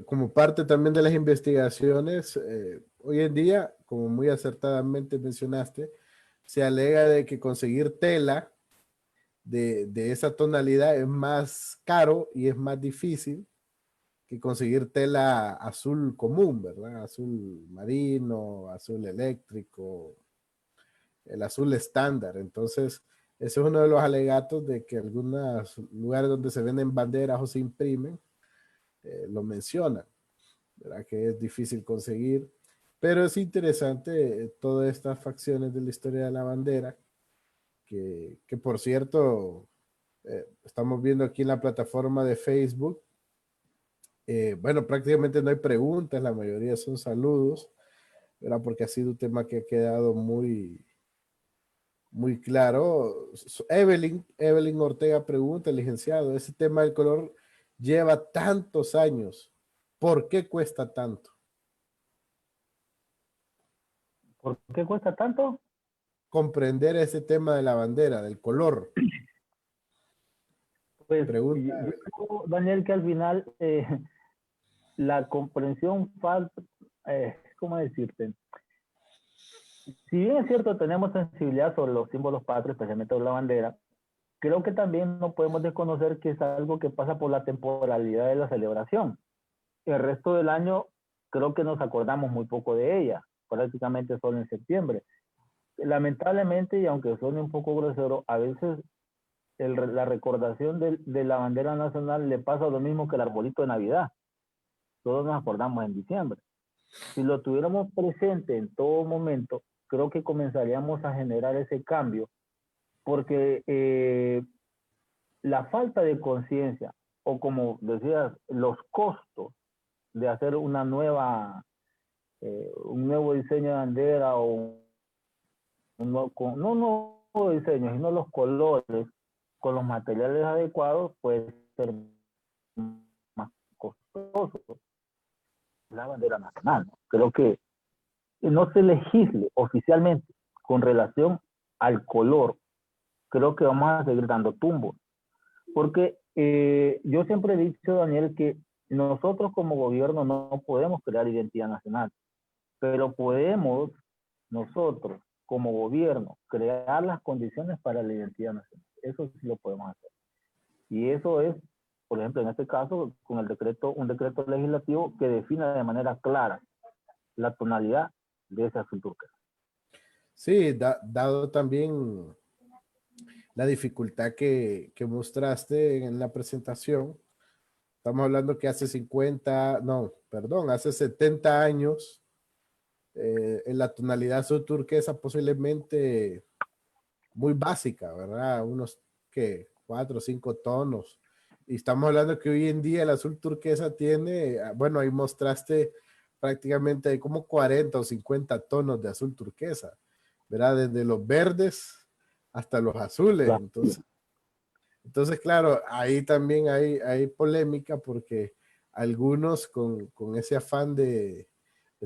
[SPEAKER 1] como parte también de las investigaciones, hoy en día, como muy acertadamente mencionaste, se alega de que conseguir tela de esa tonalidad es más caro y es más difícil que conseguir tela azul común, ¿verdad? Azul marino, azul eléctrico, el azul estándar. Entonces, ese es uno de los alegatos de que algunos lugares donde se venden banderas o se imprimen, lo mencionan, ¿verdad? Que es difícil conseguir. Pero es interesante todas estas facciones de la historia de la bandera, que por cierto, estamos viendo aquí en la plataforma de Facebook. Bueno, prácticamente no hay preguntas, la mayoría son saludos, ¿verdad? Porque ha sido un tema que ha quedado muy claro. Evelyn Ortega pregunta, licenciado, ese tema del color lleva tantos años, ¿por qué cuesta tanto?
[SPEAKER 5] ¿Por qué cuesta tanto?
[SPEAKER 1] Comprender ese tema de la bandera, del color.
[SPEAKER 5] Pues
[SPEAKER 1] Pregunta.
[SPEAKER 5] yo creo, Daniel, que al final la comprensión falta, ¿cómo decirte? Si bien es cierto, tenemos sensibilidad sobre los símbolos patrios, especialmente sobre la bandera, creo que también no podemos desconocer que es algo que pasa por la temporalidad de la celebración. El resto del año creo que nos acordamos muy poco de ella, prácticamente solo en septiembre. Lamentablemente, y aunque suene un poco grosero, a veces la recordación de la bandera nacional le pasa lo mismo que el arbolito de Navidad. Todos nos acordamos en diciembre. Si lo tuviéramos presente en todo momento, creo que comenzaríamos a generar ese cambio, porque la falta de conciencia, o como decías, los costos de hacer un nuevo diseño de bandera o no un nuevo diseño, sino los colores con los materiales adecuados, puede ser más costoso. La bandera nacional, ¿no? Creo que no se legisle oficialmente con relación al color, creo que vamos a seguir dando tumbos. Porque yo siempre he dicho, Daniel, que nosotros como gobierno no podemos crear identidad nacional, pero podemos nosotros como gobierno crear las condiciones para la identidad nacional. Eso sí lo podemos hacer. Y eso es, por ejemplo, en este caso, con el decreto, un decreto legislativo que defina de manera clara la tonalidad de ese azul turquesa.
[SPEAKER 1] Sí, dado también la dificultad que mostraste en la presentación, estamos hablando que hace 70 años, en la tonalidad azul turquesa posiblemente muy básica, ¿verdad? Unos que 4 o 5 tonos. Y estamos hablando que hoy en día el azul turquesa tiene, bueno, ahí mostraste prácticamente como 40 o 50 tonos de azul turquesa, ¿verdad? Desde los verdes hasta los azules.
[SPEAKER 5] Claro.
[SPEAKER 1] Entonces, claro, ahí también hay polémica porque algunos con ese afán de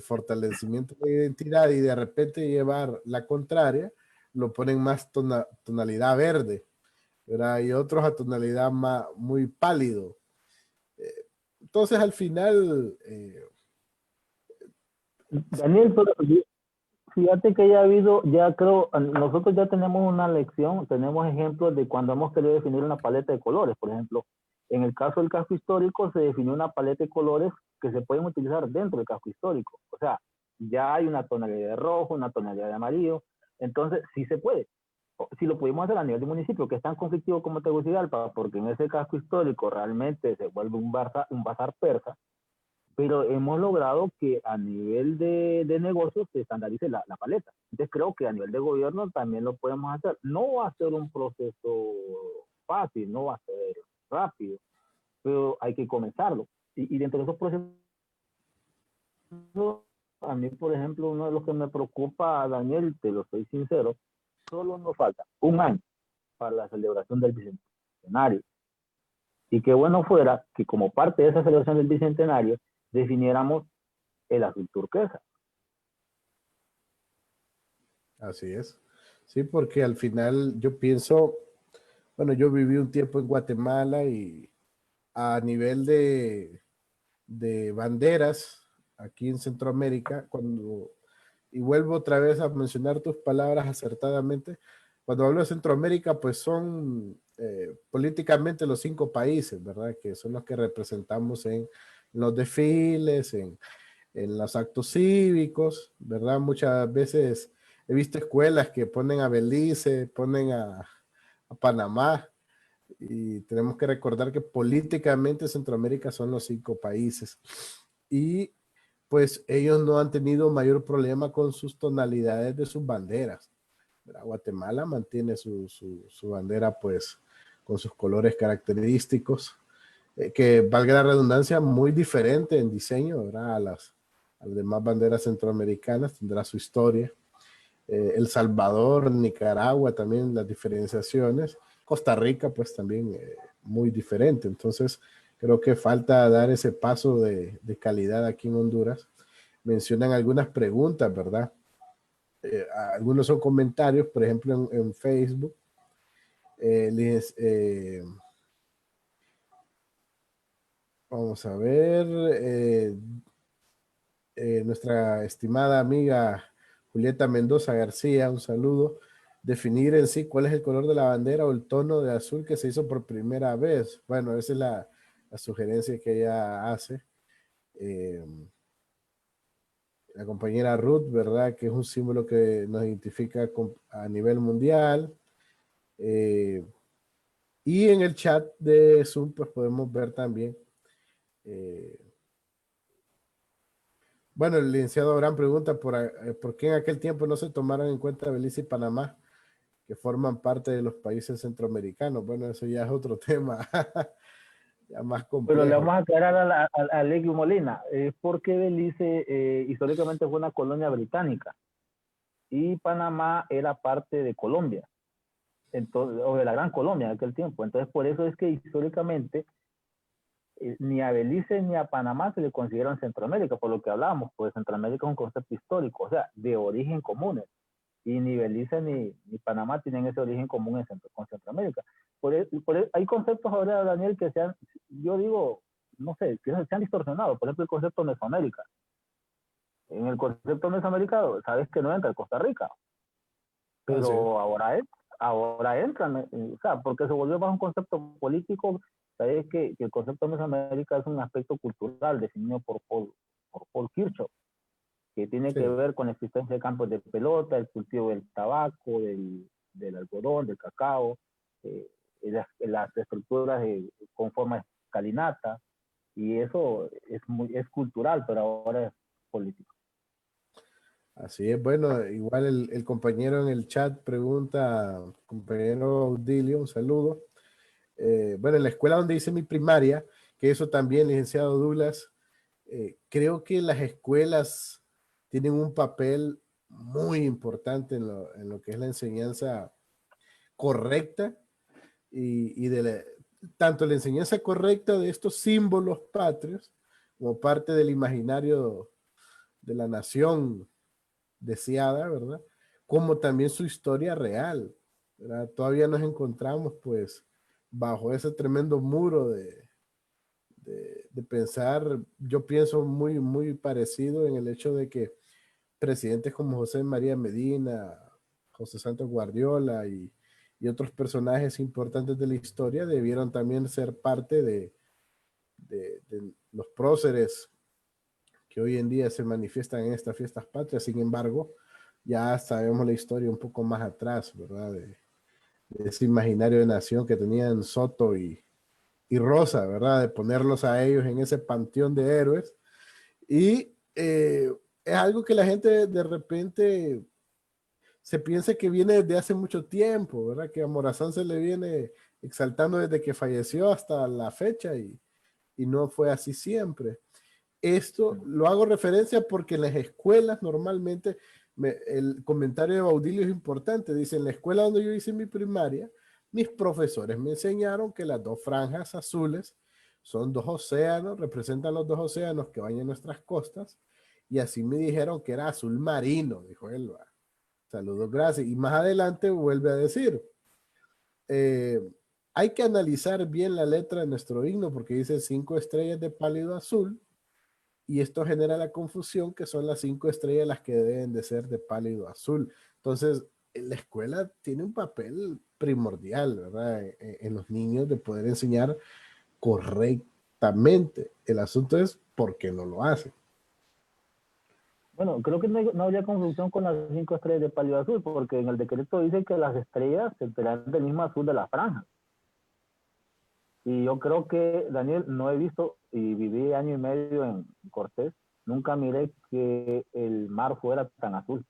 [SPEAKER 1] fortalecimiento de identidad y de repente llevar la contraria, lo ponen más tonalidad verde, ¿verdad? Y otros a tonalidad muy pálido. Entonces, al final...
[SPEAKER 5] Daniel, pero fíjate que ya ha habido, ya creo, nosotros ya tenemos una lección, tenemos ejemplos de cuando hemos querido definir una paleta de colores. Por ejemplo, en el caso del casco histórico se definió una paleta de colores que se pueden utilizar dentro del casco histórico. O sea, ya hay una tonalidad de rojo, una tonalidad de amarillo. Entonces, sí se puede. Si lo pudimos hacer a nivel de municipio, que es tan conflictivo como Tegucigalpa, porque en ese casco histórico realmente se vuelve un bazar persa, pero hemos logrado que a nivel de negocios se estandarice la paleta. Entonces creo que a nivel de gobierno también lo podemos hacer. No va a ser un proceso fácil, no va a ser rápido, pero hay que comenzarlo. Y dentro de esos procesos, a mí, por ejemplo, uno de los que me preocupa, Daniel, te lo soy sincero, solo nos falta un año para la celebración del Bicentenario. Y qué bueno fuera que como parte de esa celebración del Bicentenario definiéramos el azul turquesa.
[SPEAKER 1] Así es. Sí, porque al final yo pienso, bueno, yo viví un tiempo en Guatemala y a nivel de banderas aquí en Centroamérica, y vuelvo otra vez a mencionar tus palabras acertadamente, cuando hablo de Centroamérica, pues son políticamente los 5 países, ¿verdad? Que son los que representamos en los desfiles, en los actos cívicos, ¿verdad? Muchas veces he visto escuelas que ponen a Belice, ponen a Panamá, y tenemos que recordar que políticamente Centroamérica son los 5 países. Y pues ellos no han tenido mayor problema con sus tonalidades de sus banderas. Guatemala mantiene su bandera pues con sus colores característicos, que valga la redundancia, muy diferente en diseño, ¿verdad? A las demás banderas centroamericanas, tendrá su historia. El Salvador, Nicaragua también las diferenciaciones. Costa Rica pues también muy diferente. Entonces creo que falta dar ese paso de calidad aquí en Honduras. Mencionan algunas preguntas, ¿verdad? Algunos son comentarios, por ejemplo en Facebook. Vamos a ver. Nuestra estimada amiga Julieta Mendoza García, un saludo. Definir en sí cuál es el color de la bandera o el tono de azul que se hizo por primera vez. Bueno, esa es la sugerencia que ella hace. La compañera Ruth, ¿verdad? Que es un símbolo que nos identifica a nivel mundial. Y en el chat de Zoom, pues podemos ver también. Bueno, el licenciado Abraham pregunta por qué en aquel tiempo no se tomaron en cuenta Belice y Panamá, que forman parte de los países centroamericanos. Bueno, eso ya es otro tema, ya más complejo.
[SPEAKER 5] Pero le vamos a aclarar a Legui Molina, es porque Belice históricamente fue una colonia británica y Panamá era parte de Colombia, entonces, o de la Gran Colombia en aquel tiempo. Entonces, por eso es que históricamente ni a Belice ni a Panamá se le consideran Centroamérica, por lo que hablábamos, pues Centroamérica es un concepto histórico, o sea, de origen común. Y ni Belice ni Panamá tienen ese origen común con Centroamérica. Hay conceptos ahora, Daniel, que se han, yo digo, no sé, que se han distorsionado. Por ejemplo, el concepto Mesoamérica. En el concepto mesoamericano, sabes que no entra Costa Rica, pero sí. ahora entran, o sea, porque se volvió más un concepto político. Sabes que el concepto Mesoamérica es un aspecto cultural definido por Paul Kirchhoff, que tiene que ver con la existencia de campos de pelota, el cultivo del tabaco, del algodón, del cacao, las estructuras con forma escalinata, y eso es cultural, pero ahora es político.
[SPEAKER 1] Así es, bueno, igual el compañero en el chat pregunta, compañero Audilio, un saludo. Bueno, en la escuela donde hice mi primaria, que eso también, licenciado Douglas, creo que las escuelas tienen un papel muy importante en lo que es la enseñanza correcta y tanto la enseñanza correcta de estos símbolos patrios como parte del imaginario de la nación deseada, ¿verdad? Como también su historia real, ¿verdad? Todavía nos encontramos pues bajo ese tremendo muro de pensar. Yo pienso muy, muy parecido en el hecho de que presidentes como José María Medina, José Santos Guardiola y otros personajes importantes de la historia debieron también ser parte de los próceres que hoy en día se manifiestan en estas fiestas patrias. Sin embargo, ya sabemos la historia un poco más atrás, ¿verdad? De ese imaginario de nación que tenían Soto y Rosa, ¿verdad? De ponerlos a ellos en ese panteón de héroes. Y es algo que la gente de repente se piensa que viene desde hace mucho tiempo, ¿verdad? Que a Morazán se le viene exaltando desde que falleció hasta la fecha y no fue así siempre. Esto lo hago referencia porque en las escuelas normalmente el comentario de Baudilio es importante. Dice, en la escuela donde yo hice mi primaria, mis profesores me enseñaron que las dos franjas azules son dos océanos, representan los dos océanos que bañan nuestras costas, y así me dijeron que era azul marino, dijo él. Saludos, gracias. Y más adelante vuelve a decir, eh, hay que analizar bien la letra de nuestro himno porque dice 5 estrellas de pálido azul, y esto genera la confusión que son las 5 estrellas las que deben de ser de pálido azul. Entonces, la escuela tiene un papel primordial, ¿verdad? En los niños de poder enseñar correctamente. El asunto es por qué no lo hacen.
[SPEAKER 5] Bueno, creo que no habría confusión con las 5 estrellas de pálido azul, porque en el decreto dice que las estrellas serán del mismo azul de la franja. Y yo creo que, Daniel, no he visto, y viví año y medio en Cortés, nunca miré que el mar fuera tan azul.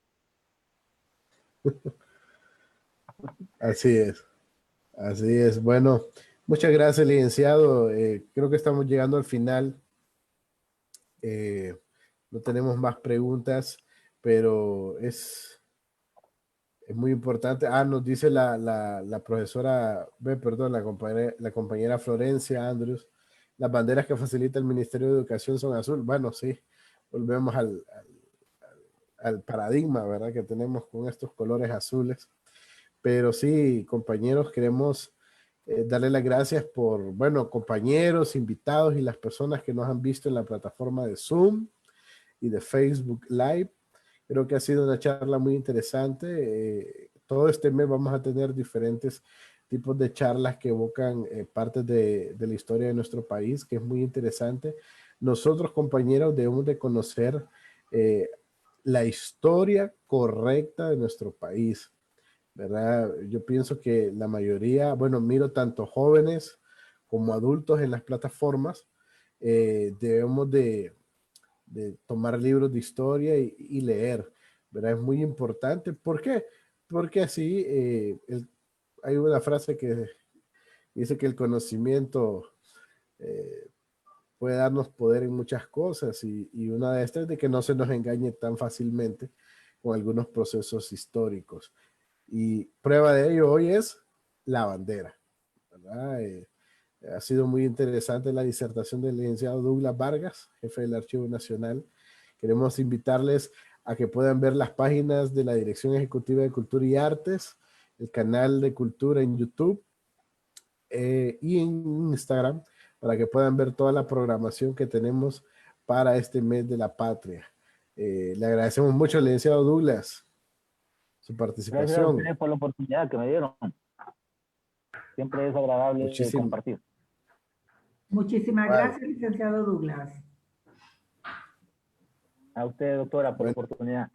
[SPEAKER 1] Así es. Así es. Bueno, muchas gracias, licenciado. Creo que estamos llegando al final. No tenemos más preguntas, pero es muy importante. Nos dice la profesora, perdón, la compañera Florencia Andrews, las banderas que facilita el Ministerio de Educación son azul. Bueno, sí, volvemos al paradigma, ¿verdad? Que tenemos con estos colores azules. Pero sí, compañeros, queremos darle las gracias por, bueno, compañeros, invitados y las personas que nos han visto en la plataforma de Zoom y de Facebook Live. Creo que ha sido una charla muy interesante. Todo este mes vamos a tener diferentes tipos de charlas que evocan partes de la historia de nuestro país, que es muy interesante. Nosotros, compañeros, debemos de conocer la historia correcta de nuestro país, ¿verdad? Yo pienso que la mayoría, bueno, miro tanto jóvenes como adultos en las plataformas, debemos de tomar libros de historia y leer, ¿verdad? Es muy importante. ¿Por qué? Porque así hay una frase que dice que el conocimiento puede darnos poder en muchas cosas, y una de estas es de que no se nos engañe tan fácilmente con algunos procesos históricos. Y prueba de ello hoy es la bandera, ¿verdad? Ha sido muy interesante la disertación del licenciado Douglas Vargas, jefe del Archivo Nacional. Queremos invitarles a que puedan ver las páginas de la Dirección Ejecutiva de Cultura y Artes, el canal de Cultura en YouTube y en Instagram, para que puedan ver toda la programación que tenemos para este mes de la patria. Le agradecemos mucho al licenciado Douglas su
[SPEAKER 5] Gracias a
[SPEAKER 1] participación.
[SPEAKER 5] ustedes por la oportunidad que me dieron. Siempre es agradable compartir.
[SPEAKER 2] Muchísimas gracias, licenciado Douglas.
[SPEAKER 5] A usted, doctora, por la oportunidad.